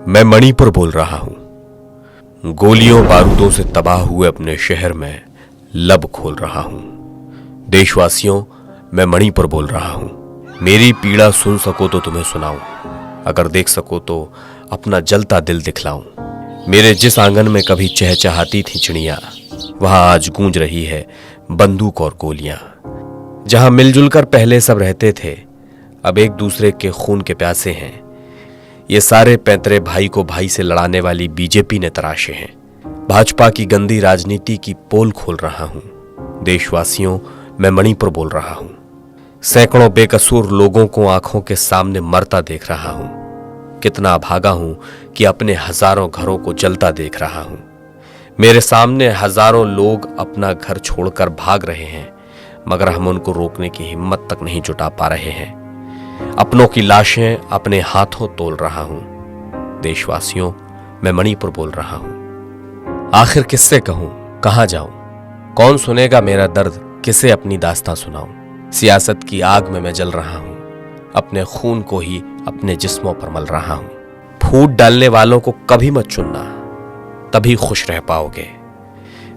मैं मणिपुर बोल रहा हूं। गोलियों बारूदों से तबाह हुए अपने शहर में लब खोल रहा हूं। देशवासियों, मैं मणिपुर बोल रहा हूं। मेरी पीड़ा सुन सको तो तुम्हें सुनाऊं, अगर देख सको तो अपना जलता दिल दिखलाऊं। मेरे जिस आंगन में कभी चहचहाती थी चिड़ियां, वहां आज गूंज रही है बंदूक और गोलियां। जहां मिलजुल कर पहले सब रहते थे, अब एक दूसरे के खून के प्यासे हैं। ये सारे पैंतरे भाई को भाई से लड़ाने वाली बीजेपी ने तराशे हैं। भाजपा की गंदी राजनीति की पोल खोल रहा हूं। देशवासियों, मैं मणिपुर बोल रहा हूं। सैकड़ों बेकसूर लोगों को आंखों के सामने मरता देख रहा हूं। कितना अभागा हूं कि अपने हजारों घरों को जलता देख रहा हूं। मेरे सामने हजारों लोग अपना घर छोड़कर भाग रहे हैं, मगर हम उनको रोकने की हिम्मत तक नहीं जुटा पा रहे हैं। अपनों की लाशें अपने हाथों तोल रहा हूं। देशवासियों, मैं मणिपुर बोल रहा हूं। आखिर किससे कहूं, कहां जाऊं? कौन सुनेगा मेरा दर्द, किसे अपनी दास्तां सुनाऊं? सियासत की आग में मैं जल रहा हूं। अपने खून को ही अपने जिस्मों पर मल रहा हूं। फूट डालने वालों को कभी मत चुनना, तभी खुश रह पाओगे।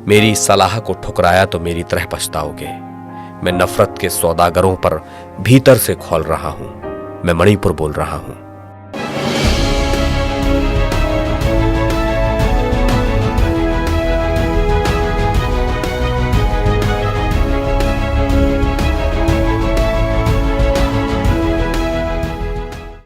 मेरी सलाह को ठुकराया तो मेरी तरह पछताओगे। मैं नफरत के सौदागरों पर भीतर से खोल रहा हूं। मैं मणिपुर बोल रहा हूं।